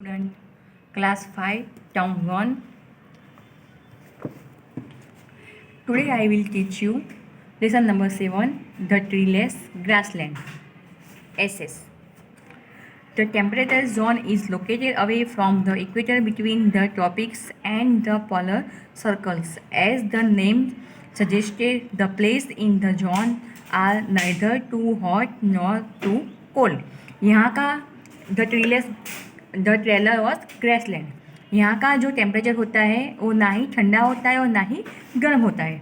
Student, class 5, term 1. Today I will teach you lesson number 7, the treeless grassland. SS. The temperature zone is located away from the equator between the tropics and the polar circles. As the name suggested, the places in the zone are neither too hot nor too cold. यहाँ का the trailer was grassland, यहाँ का जो temperature होता है वो ना ही ठंडा होता है और ना ही गर्म होता है.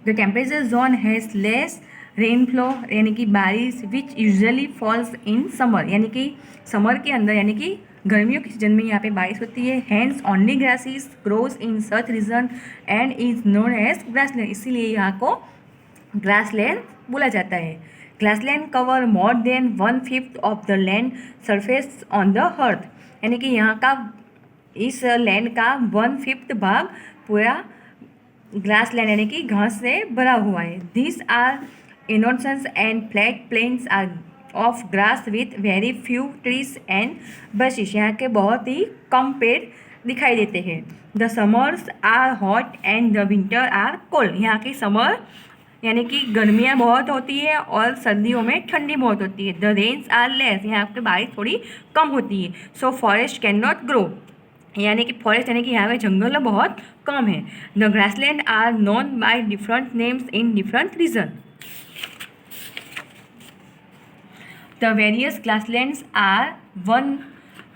The temperature zone has less rainflow यानी कि बारिश which usually falls in summer, यानी कि समर के अंदर यानी कि गर्मियों के सीजन में यहाँ पे बारिश होती है. Hence only grasses grows in such region and is known as grassland, इसीलिए यहाँ को ग्रासलैंड बोला जाता है. Grassland cover more than 1/5 of the land surface on the earth, यानी कि यहाँ का इस लैंड का 1/5 भाग पूरा ग्रास लैंड यानी कि घास से भरा हुआ है. This are innocence and flat plains are of grass with very few trees and bushes, यहाँ के बहुत ही कम पेड़ दिखाई देते हैं. The summers are hot and the winter are cold, यहाँ की समर यानी कि गर्मियाँ बहुत होती है और सर्दियों में ठंडी बहुत होती है. द रेन्स आर लेस, यहाँ पे बारिश थोड़ी कम होती है. So forest can not grow, यानी कि फॉरेस्ट यानी कि यहाँ पे जंगल बहुत कम है. The grassland are known by different names in different region. The various grasslands are one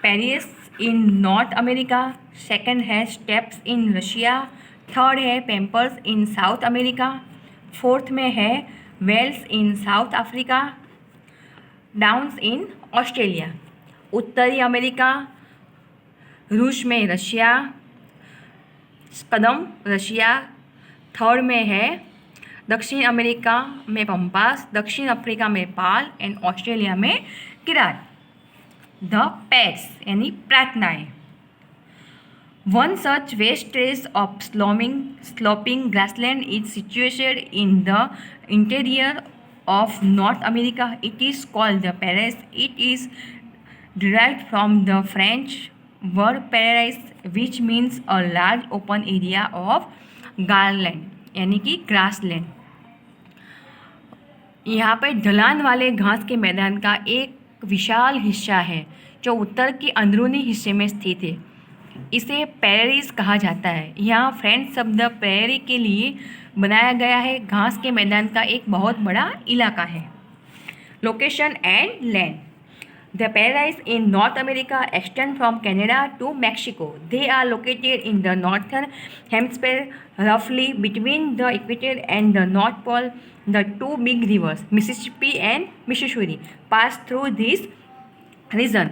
prairies in North America, second है स्टेप्स इन रशिया, थर्ड है pampas in South America, fourth में है velds in South Africa, downs in Australia. उत्तरी America रूस में Russia, कदम Russia, third में है दक्षिण अमेरिका में पंपास, दक्षिण अफ्रीका में पाल एंड ऑस्ट्रेलिया में किरात. द पैट्स यानी प्रार्थनाएँ. One such vast stretch of sloping grassland is situated in the interior of North America. It is called the Paradise. It is derived from the French word paradise, which means a large open area of garland, यानी कि grassland. यहाँ पे ढलान वाले घास के मैदान का एक विशाल हिस्सा है जो उत्तर के अंदरूनी हिस्से में स्थित है. इसे प्रेरीज कहा जाता है. यहाँ फ्रेंच शब्द प्रेरी के लिए बनाया गया है. घास के मैदान का एक बहुत बड़ा इलाका है. Location and land. The prairies in North America extend from Canada to Mexico. They are located in the northern hemisphere रफली between the equator and the north pole. The two big rivers Mississippi and Mississippi pass through this region.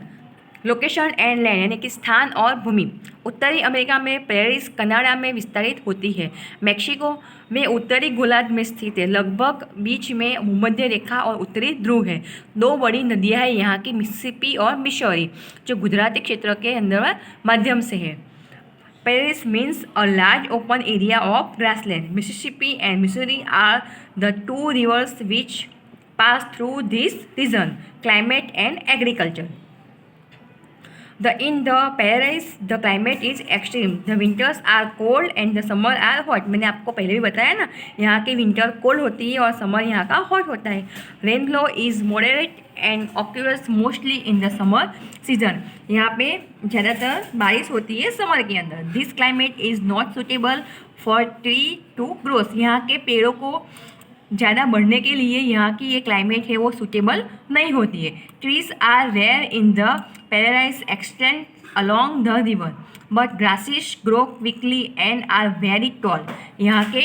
Location and land यानी कि स्थान और भूमि. उत्तरी America में prairies Canada में विस्तारित होती है. मैक्सिको में उत्तरी गोलार्ध में स्थित है. लगभग बीच में भूमध्य रेखा और उत्तरी ध्रुव है. दो बड़ी नदियां हैं यहाँ की, मिसिसिपी और मिसौरी, जो गुजराती क्षेत्र के अंदर माध्यम से है. Prairies means a large open area of grassland. Mississippi and Missouri are the two rivers which pass through this region. Climate and agriculture. In the Paradise, the climate is extreme. The winters are cold and the summer are hot. मैंने आपको पहले भी बताया ना, यहाँ की winter cold होती है और समर यहाँ का हॉट होता है. Rainfall is moderate and occurs mostly in the summer season. यहाँ पे ज़्यादातर बारिश होती है समर के अंदर. This climate is not suitable for tree to growth. यहाँ के पेड़ों को ज़्यादा बढ़ने के लिए यहाँ की ये क्लाइमेट है वो सूटेबल नहीं होती है. Trees are rare in the paradise extend along the river but grasses grow quickly and are very tall. यहाँ के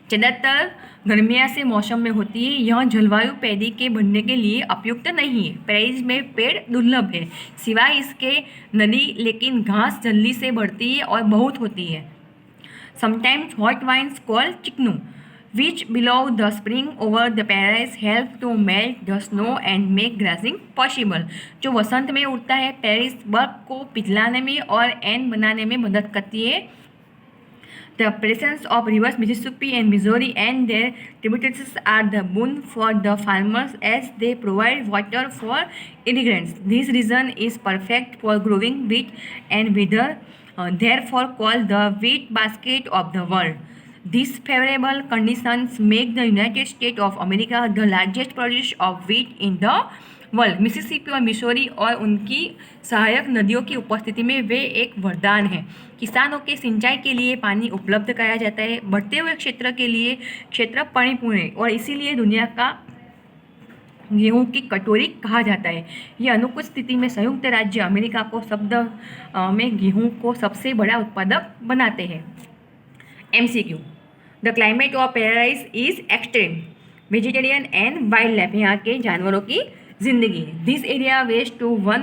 ज़्यादातर गर्मियाँ से मौसम में होती है. यह जलवायु पैदी के बढ़ने के लिए उपयुक्त नहीं है. पैराडाइज में पेड़ दुर्लभ है, सिवाय इसके नदी, लेकिन घास जल्दी से बढ़ती है और बहुत होती है. समटाइम्स व्हाइट वाइन्स कॉल्ड चिकनू which below the spring over the paradise help to melt the snow and make grazing possible. जो वसंत में उड़ता है, पेरिस बर्फ को पिघलाने में और एन बनाने में मदद करती है The presence of rivers Mississippi and Missouri and their tributaries are the boon for the farmers as they provide water for irrigants. This region is perfect for growing wheat and weather, therefore called the wheat basket of the world. These favorable conditions make the United States of America the largest producer of wheat in the world. Mississippi और Missouri और उनकी सहायक नदियों की उपस्थिति में वे एक वरदान है। किसानों के सिंचाई के लिए पानी उपलब्ध कराया जाता है। बढ़ते हुए क्षेत्र के लिए क्षेत्र पानीपूर्ण है और इसीलिए दुनिया का गेहूं की कटोरी कहा जाता है। यह अनुकूल स्थिति में संयुक्त राज्य अमेरिका को शब्द में गेहूं को सबसे बड़ा उत्पादक बनाते हैं। MCQ, the climate of paradise is extreme, vegetarian and wildlife, यहाँ के जानवरों की जिंदगी। This area was to one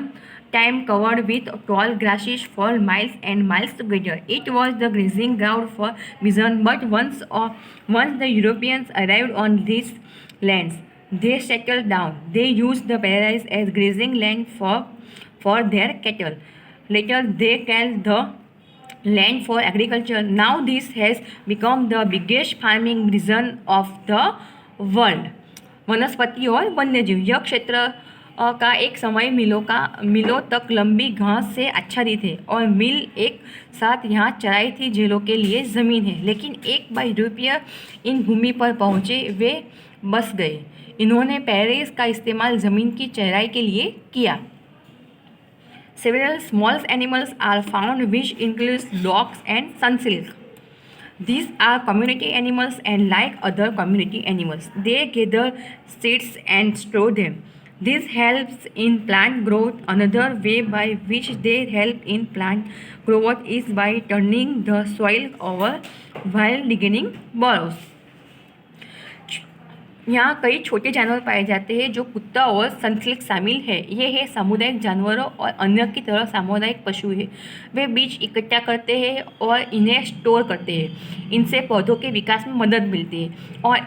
time covered with tall grasses for miles and miles together. It was the grazing ground for bison, but once the Europeans arrived on these lands, they settled down. They used the paradise as grazing land for their cattle. Later, they cleared the land for agriculture. Now this has become the biggest farming region of the world. वनस्पति और वन्यजीव, यह क्षेत्र का एक समय मिलों तक लंबी घास से आच्छादित है और मिल एक साथ यहाँ चराई थी जेलों के लिए ज़मीन है। लेकिन एक बार यूरोपीय इन भूमि पर पहुँचे वे बस गए। इन्होंने पैरेस का इस्तेमाल ज़मीन की चराई के लिए किया। Several small animals are found which includes dogs and sunsilk. These are community animals and like other community animals, they gather seeds and store them. This helps in plant growth. Another way by which they help in plant growth is by turning the soil over while digging burrows. यहाँ कई छोटे जानवर पाए जाते हैं जो कुत्ता और संतलिक शामिल है। ये है सामुदायिक जानवरों और अन्य की तरह सामुदायिक पशु है। वे बीज इकट्ठा करते हैं और इन्हें स्टोर करते हैं। इनसे पौधों के विकास में मदद मिलती है और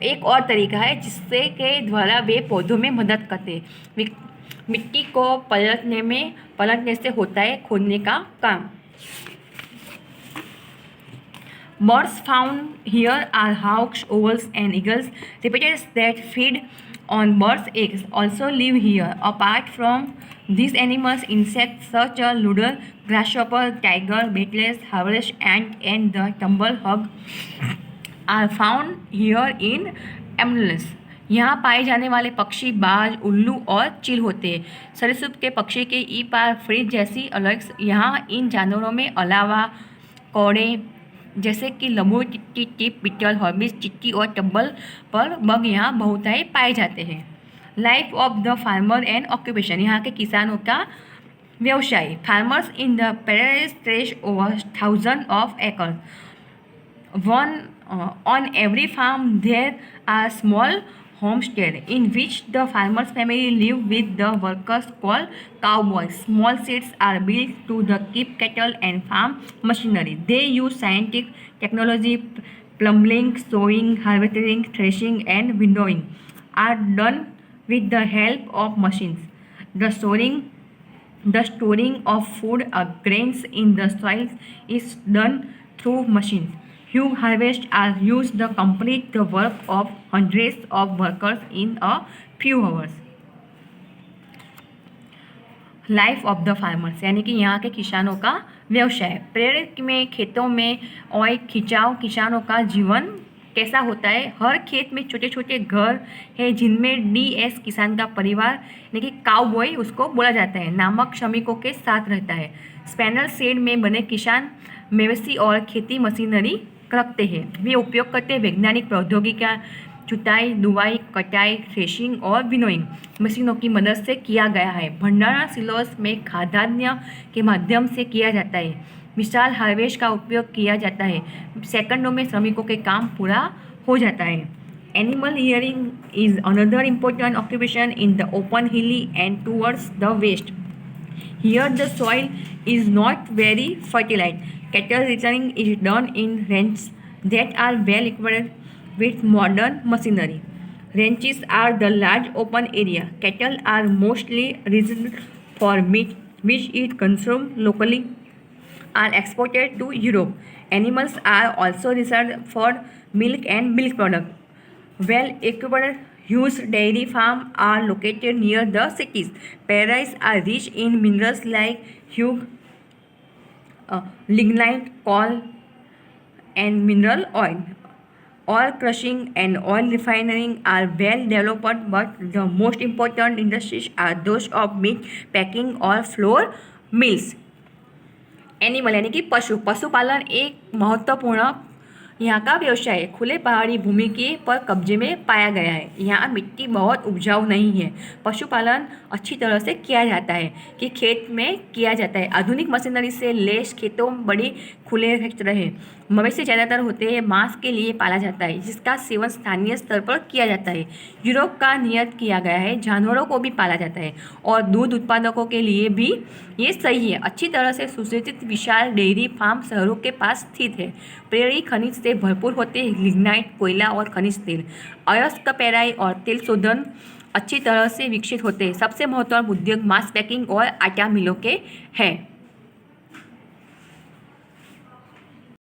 एक और तरीका है जिससे के द्वारा वे पौधों में मदद करते हैं। मिट्टी को पलटने से होता है खोदने का काम। Birds found here are hawks, owls, and eagles. Predators that feed on birds' eggs also live here. Apart from these animals, insects such as ludder, grasshopper, tiger, beetles, harvest ant, and the tumblebug are found here in abundance. यहाँ पाए जाने वाले पक्षी बाज, उल्लू और चील होते हैं। सरीसृप के पक्षी के ई पार फ्रिज जैसी अलग यहाँ इन जानवरों में अलावा कौड़े जैसे कि लंबू टिट्टी, टिप, बीटल, हॉर्बिस, चिट्टी और टम्बल पर बग यहाँ बहुतायत पाए जाते हैं। Life of the farmer and occupation, यहाँ के किसानों का व्यवसाय। Farmers in the paradise thresh over 1000 of acres. On every farm there are small homestead in which the farmer's family live with the workers called cowboys. Small sheds are built to keep cattle and farm machinery. They use scientific technology. Plumbing, sowing, harvesting, threshing, and windowing are done with the help of machines. The storing of food grains in the soil is done through machines. Huge harvests are used to complete the work of hundreds of workers in a few hours. Life of the farmers, यानी कि यहाँ के किसानों का व्यवसाय। प्रेरित में खेतों में और खिंचाव किसानों का जीवन कैसा होता है। हर खेत में छोटे छोटे घर है जिनमें DS किसान का परिवार यानी कि काउबॉय उसको बोला जाता है नामक श्रमिकों के साथ रहता है। स्पैनल शेड में बने किसान मवेशी और खेती मशीनरी रखते हैं। वे उपयोग करते हैं वैज्ञानिक प्रौद्योगिकी का जुताई, दुवाई, कटाई, थ्रेशिंग और विनोइंग मशीनों की मदद से किया गया है। भंडारण सिलोस में खाद्यान्न के माध्यम से किया जाता है। विशाल हार्वेस्ट का उपयोग किया जाता है। सेकंडों में श्रमिकों के काम पूरा हो जाता है। Animal hearing is another important occupation in the open hilly and towards the west. Here the soil is not very fertile. Cattle rearing is done in ranches that are well equipped with modern machinery. Ranches are the large open area. Cattle are mostly raised for meat, which is consumed locally. are exported to Europe. Animals are also reserved for milk and milk products. Well-equipped huge dairy farms are located near the cities. Prairies are rich in minerals like lignite, coal, and mineral oil. Oil crushing and oil refining are well developed, but the most important industries are those of meat packing or flour mills. Animal यानी कि पशु पशुपालन एक महत्वपूर्ण यहाँ का व्यवसाय है। खुले पहाड़ी भूमि के पर कब्जे में पाया गया है। यहाँ मिट्टी बहुत उपजाऊ नहीं है। पशुपालन अच्छी तरह से किया जाता है कि खेत में किया जाता है। आधुनिक मशीनरी से लैस खेतों में बड़ी खुले क्षेत्र है। मवेशी ज़्यादातर होते हैं मांस के लिए पाला जाता है, जिसका सेवन स्थानीय स्तर पर किया जाता है। यूरोप का नियत किया गया है जानवरों को भी पाला जाता है और दूध उत्पादकों के लिए भी ये सही है। अच्छी तरह से सुसज्जित विशाल डेयरी फार्म शहरों के पास स्थित है। प्रेरी खनिज से भरपूर होते हैं, लिग्नाइट, कोयला और खनिज तेल। अयस्क पेराई और तेल शोधन अच्छी तरह से विकसित होते हैं। सबसे महत्वपूर्ण उद्योग मांस पैकिंग और आटा मिलों के हैं।